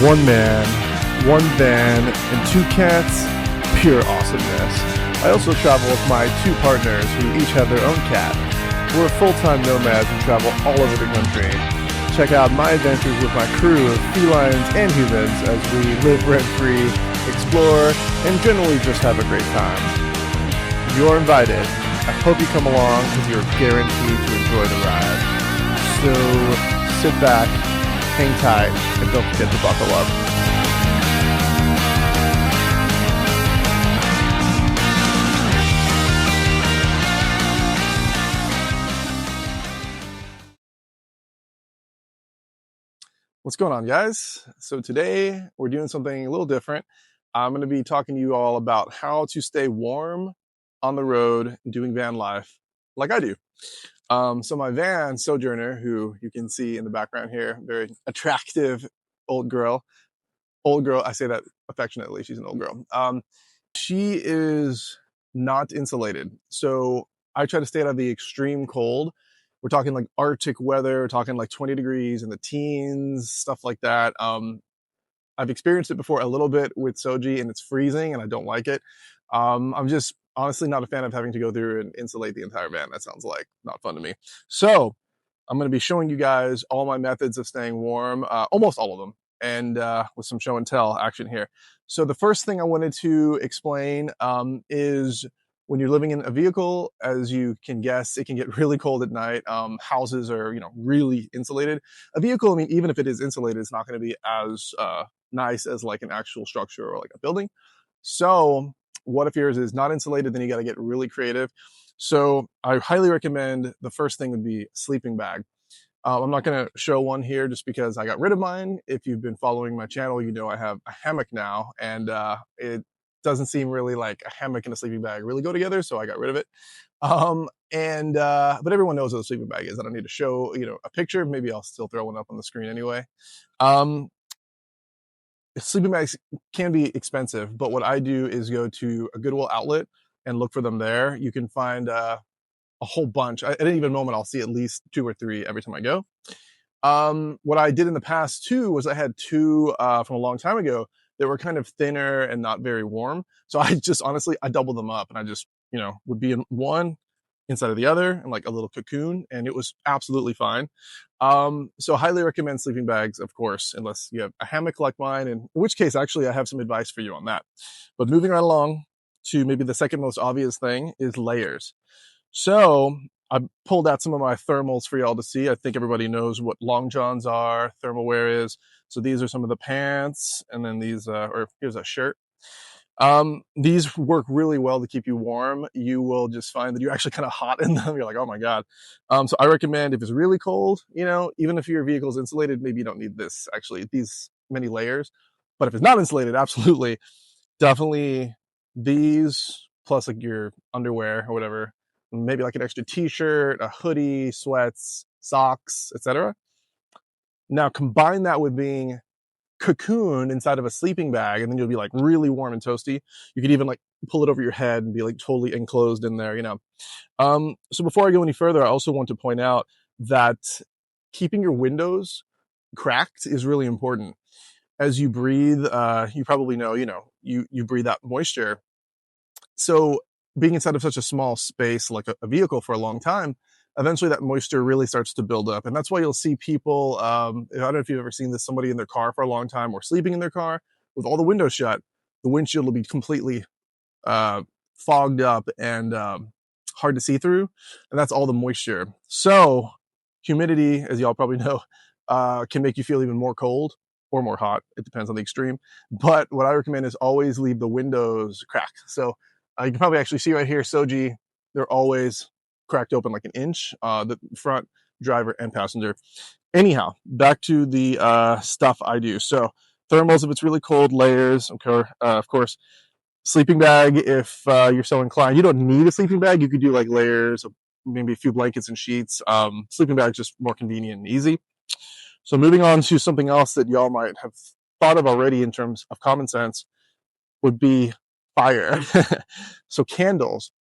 one man, one van, and two cats. Pure awesomeness. I also travel with my two partners who each have their own cat. We're full-time nomads who travel all over the country. Check out my adventures with my crew of felines and humans as we live rent-free, explore, and generally just have a great time. You're invited. I hope you come along because you're guaranteed to enjoy the ride. So sit back, hang tight, and don't forget to buckle up. What's going on, guys? So today we're doing something a little different. I'm going to be talking to you all about how to stay warm on the road doing van life like I do. So my van, Sojourner, who you can see in the background here, very attractive old girl, I say that affectionately, she's an old girl. She is not insulated. So I try to stay out of the extreme cold. We're talking like Arctic weather, we're talking like 20 degrees in the teens, stuff like that. I've experienced it before a little bit with Soji and it's freezing and I don't like it. I'm just honestly not a fan of having to go through and insulate the entire van. That sounds like not fun to me. So I'm going to be showing you guys all my methods of staying warm, almost all of them, and with some show and tell action here. So the first thing I wanted to explain is when you're living in a vehicle, as you can guess, it can get really cold at night. Houses are, really insulated. A vehicle, I mean, even if it is insulated, it's not going to be as nice as like an actual structure or like a building. So what if yours is not insulated? Then you got to get really creative. So I highly recommend the first thing would be a sleeping bag. I'm not going to show one here just because I got rid of mine. If you've been following my channel, you know I have a hammock now, and it doesn't seem really like a hammock and a sleeping bag really go together, so I got rid of it. But everyone knows what a sleeping bag is. I don't need to show a picture. Maybe I'll still throw one up on the screen anyway. Sleeping bags can be expensive, but what I do is go to a Goodwill outlet and look for them there. You can find a whole bunch. At any given moment, I'll see at least 2 or 3 every time I go. What I did in the past too was I had 2 from a long time ago that were kind of thinner and not very warm. So I just honestly, I doubled them up and I just, would be in one inside of the other and like a little cocoon, and it was absolutely fine. So highly recommend sleeping bags, of course, unless you have a hammock like mine, in which case actually I have some advice for you on that. But moving right along to maybe the second most obvious thing is layers. So I pulled out some of my thermals for y'all to see. I think everybody knows what long johns are, thermal wear is. So these are some of the pants, and then these, or here's a shirt. These work really well to keep you warm. You will just find that you're actually kind of hot in them. You're like, oh my God. So I recommend if it's really cold, even if your vehicle is insulated, maybe you don't need these many layers. But if it's not insulated, absolutely, definitely these plus like your underwear or whatever, maybe like an extra t-shirt, a hoodie, sweats, socks, etc. Now combine that with being cocooned inside of a sleeping bag, and then you'll be like really warm and toasty. You could even like pull it over your head and be like totally enclosed in there, So before I go any further, I also want to point out that keeping your windows cracked is really important. As you breathe, you probably know, you breathe out moisture. So being inside of such a small space like a vehicle for a long time, eventually that moisture really starts to build up. And that's why you'll see people, I don't know if you've ever seen this, somebody in their car for a long time or sleeping in their car with all the windows shut, the windshield will be completely fogged up and hard to see through. And that's all the moisture. So humidity, as y'all probably know, can make you feel even more cold or more hot. It depends on the extreme. But what I recommend is always leave the windows cracked. So you can probably actually see right here, Soji, they're always cracked open like an inch, the front, driver, and passenger. Anyhow, back to the stuff I do. So thermals if it's really cold, layers, okay, of course. Sleeping bag if you're so inclined. You don't need a sleeping bag. You could do like layers, maybe a few blankets and sheets. Sleeping bag is just more convenient and easy. So moving on to something else that y'all might have thought of already in terms of common sense would be fire. So candles.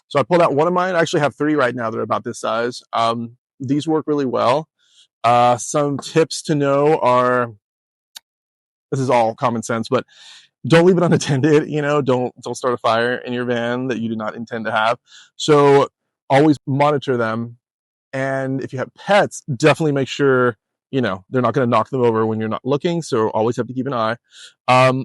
So I pulled out one of mine. I actually have 3 right now that are about this size. These work really well. Some tips to know are this is all common sense, but don't leave it unattended. Don't start a fire in your van that you do not intend to have. So always monitor them. And if you have pets, definitely make sure, they're not going to knock them over when you're not looking. So always have to keep an eye.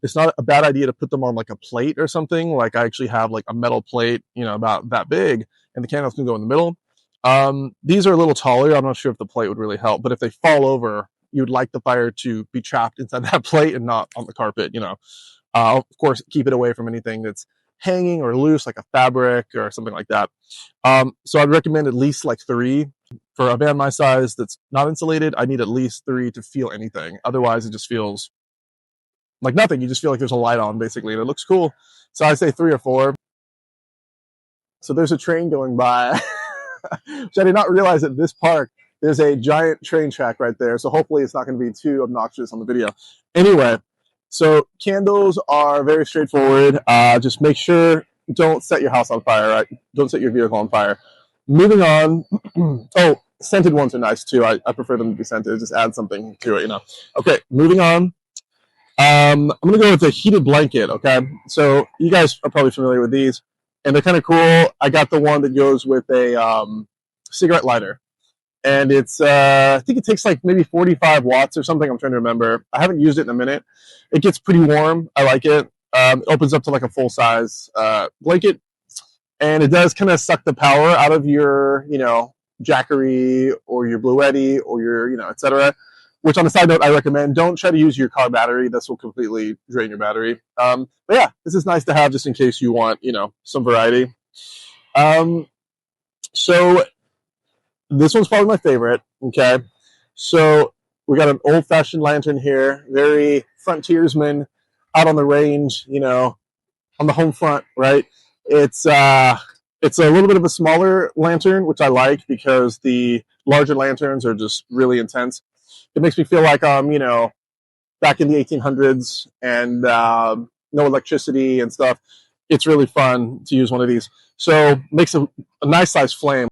It's not a bad idea to put them on like a plate or something. Like I actually have like a metal plate, about that big, and the candles can go in the middle. These are a little taller. I'm not sure if the plate would really help, but if they fall over, you would like the fire to be trapped inside that plate and not on the carpet. Of course, keep it away from anything that's hanging or loose, like a fabric or something like that. So I'd recommend at least like 3. For a van my size that's not insulated, I need at least 3 to feel anything. Otherwise, it just feels like nothing. You just feel like there's a light on, basically, and it looks cool. So I say 3 or 4. So there's a train going by, which I did not realize at this park. There's a giant train track right there. So hopefully it's not going to be too obnoxious on the video. Anyway, so candles are very straightforward. Just make sure, don't set your house on fire, right? Don't set your vehicle on fire. Moving on. Oh, scented ones are nice too. I prefer them to be scented. Just add something to it, Okay, moving on. I'm going to go with a heated blanket, okay? So you guys are probably familiar with these, and they're kind of cool. I got the one that goes with a cigarette lighter. And it's, I think it takes like maybe 45 watts or something. I'm trying to remember. I haven't used it in a minute. It gets pretty warm. I like it. It opens up to like a full-size blanket. And it does kind of suck the power out of your, Jackery or your Bluetti or your, etc. Which on a side note, I recommend. Don't try to use your car battery. This will completely drain your battery. But yeah, this is nice to have just in case you want, some variety. So this one's probably my favorite, okay? So we got an old-fashioned lantern here, very frontiersman, out on the range, on the home front, right? It's a little bit of a smaller lantern, which I like because the larger lanterns are just really intense. It makes me feel like I'm, back in the 1800s and no electricity and stuff. It's really fun to use one of these. So makes a nice size flame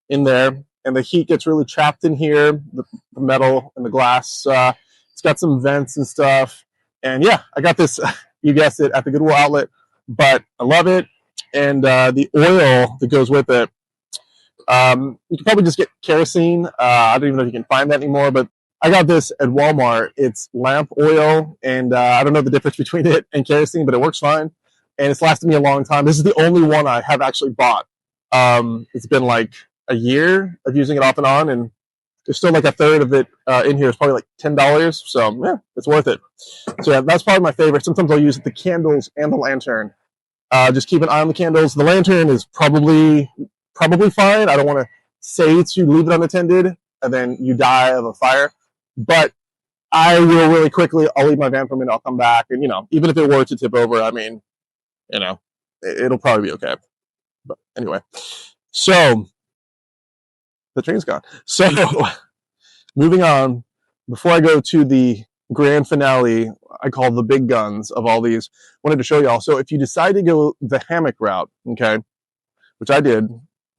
in there, and the heat gets really trapped in here, the metal and the glass. It's got some vents and stuff. And yeah, I got this, you guessed it, at the Goodwill outlet, but I love it. And the oil that goes with it, you can probably just get kerosene. I don't even know if you can find that anymore, but I got this at Walmart. It's lamp oil, and I don't know the difference between it and kerosene, but it works fine. And it's lasted me a long time. This is the only one I have actually bought. It's been like a year of using it off and on, and there's still like a third of it in here. It's probably like $10. So yeah, it's worth it. So yeah, that's probably my favorite. Sometimes I'll use the candles and the lantern. Just keep an eye on the candles. The lantern is probably fine. I don't want to say to leave it unattended and then you die of a fire, but I will really quickly. I'll leave my van for a minute. I'll come back, and even if it were to tip over, I mean, it'll probably be okay. But anyway, so the train's gone. So moving on, before I go to the grand finale, I call the big guns of all these, wanted to show y'all. So if you decide to go the hammock route, okay, which I did,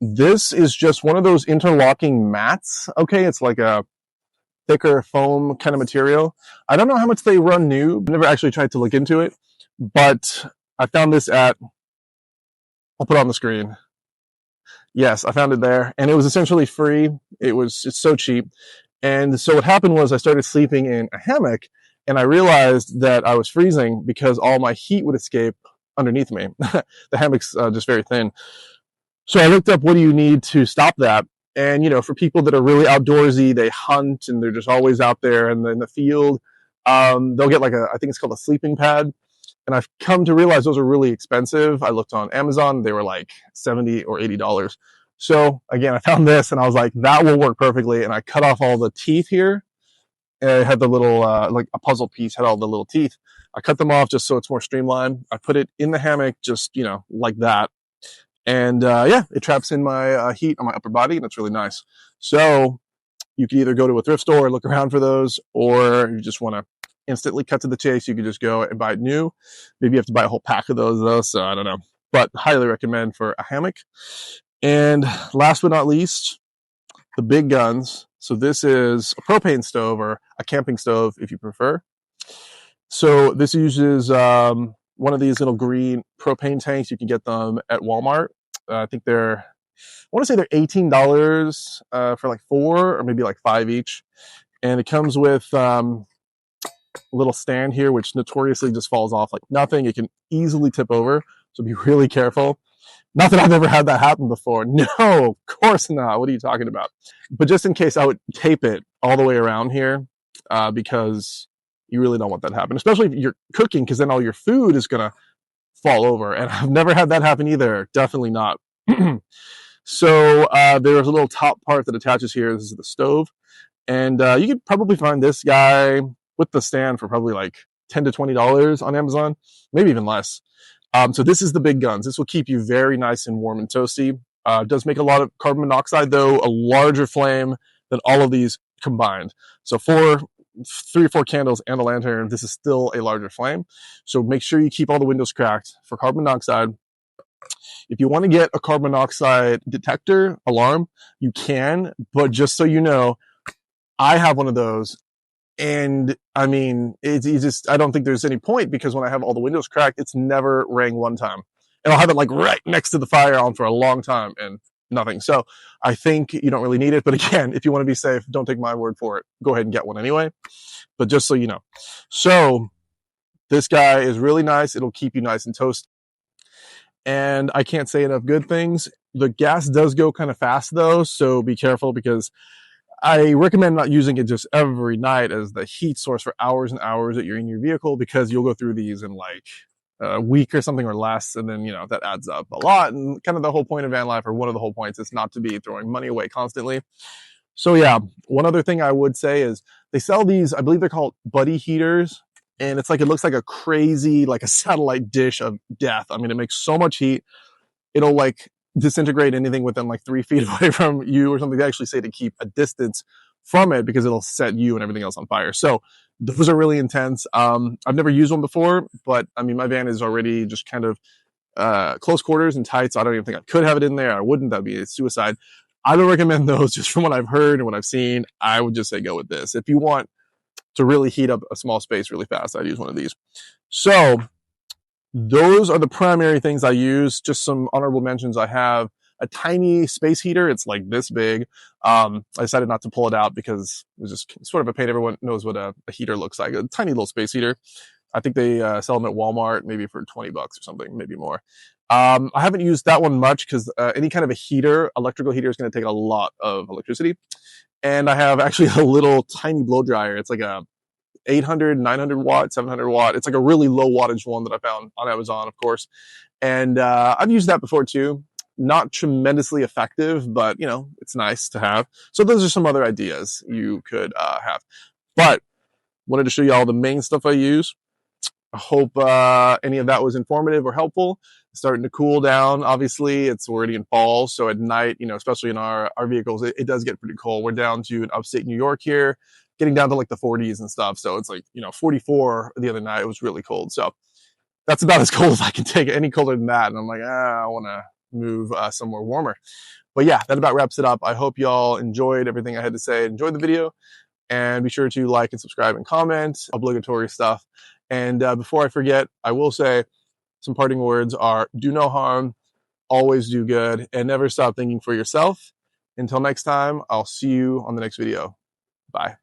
this is just one of those interlocking mats. Okay, it's like a thicker foam kind of material. I don't know how much they run new. I've never actually tried to look into it, but I found this at, I'll put it on the screen. Yes, I found it there, and it was essentially free. It's so cheap. And so what happened was I started sleeping in a hammock, and I realized that I was freezing because all my heat would escape underneath me. The hammock's just very thin. So I looked up, what do you need to stop that? And, for people that are really outdoorsy, they hunt and they're just always out there and in the field, they'll get like I think it's called a sleeping pad. And I've come to realize those are really expensive. I looked on Amazon, they were like $70 or $80. So again, I found this and I was like, that will work perfectly. And I cut off all the teeth here. And it had the little, like a puzzle piece, had all the little teeth. I cut them off just so it's more streamlined. I put it in the hammock, just, like that. And yeah, it traps in my heat on my upper body, and it's really nice. So you can either go to a thrift store and look around for those, or you just want to instantly cut to the chase. You can just go and buy it new. Maybe you have to buy a whole pack of those, though, so I don't know. But highly recommend for a hammock. And last but not least, the big guns. So this is a propane stove, or a camping stove if you prefer. So this uses one of these little green propane tanks. You can get them at Walmart. I think I want to say they're $18 for like 4 or maybe like 5 each. And it comes with a little stand here, which notoriously just falls off like nothing. It can easily tip over, so be really careful. Not that I've ever had that happen before. No, of course not. What are you talking about? But just in case, I would tape it all the way around here because you really don't want that to happen, especially if you're cooking, because then all your food is going to fall over. And I've never had that happen either. Definitely not. So there's a little top part that attaches here. This is the stove. And you could probably find this guy with the stand for probably like $10 to $20 on Amazon, maybe even less. So this is the big guns. This will keep you very nice and warm and toasty. It does make a lot of carbon monoxide, though, a larger flame than all of these combined. So 3 or 4 candles and a lantern, this is still a larger flame. So make sure you keep all the windows cracked for carbon monoxide. If you want to get a carbon monoxide detector alarm, you can, but just so you know, I have one of those. And I mean, I don't think there's any point, because when I have all the windows cracked, it's never rang one time. And I'll have it like right next to the fire on for a long time and nothing. So I think you don't really need it. But again, if you want to be safe, don't take my word for it. Go ahead and get one anyway. But just so you know. So this guy is really nice. It'll keep you nice and toasty. And I can't say enough good things. The gas does go kind of fast though, so be careful, because I recommend not using it just every night as the heat source for hours and hours that you're in your vehicle, because you'll go through these in like a week or something or less. And then, that adds up a lot. And kind of the whole point of van life, or one of the whole points, is not to be throwing money away constantly. So yeah, one other thing I would say is they sell these, I believe they're called buddy heaters. And it's like, it looks like a crazy, like a satellite dish of death. I mean, it makes so much heat. It'll like disintegrate anything within like 3 feet away from you or something. They actually say to keep a distance from it, because it'll set you and everything else on fire. So those are really intense. I've never used one before, but I mean, my van is already just kind of close quarters and tight, so I don't even think I could have it in there. I wouldn't. That'd be a suicide. I don't recommend those. Just from what I've heard and what I've seen, I would just say go with this. If you want to really heat up a small space really fast, I'd use one of these. So those are the primary things I use. Just some honorable mentions. I have a tiny space heater. It's like this big. I decided not to pull it out because it's just sort of a pain. Everyone knows what a heater looks like. A tiny little space heater. I think they sell them at Walmart, maybe for $20 or something, maybe more. I haven't used that one much, because any kind of a heater, electrical heater, is going to take a lot of electricity. And I have actually a little tiny blow dryer. It's like a 800, 900 watt, 700 watt. It's like a really low wattage one that I found on Amazon, of course. And I've used that before too. Not tremendously effective, but it's nice to have. So those are some other ideas you could have. But wanted to show you all the main stuff I use. I hope any of that was informative or helpful. It's starting to cool down. Obviously, it's already in fall, so at night, especially in our vehicles, it does get pretty cold. We're down to in upstate New York here, getting down to like the 40s and stuff. So it's like 44 the other night. It was really cold. So that's about as cold as I can take. Any colder than that, and I'm like, I want to move somewhere warmer. But yeah, that about wraps it up. I hope y'all enjoyed everything I had to say. Enjoyed the video. And be sure to like and subscribe and comment, obligatory stuff. And before I forget, I will say some parting words are: do no harm, always do good, and never stop thinking for yourself. Until next time, I'll see you on the next video. Bye.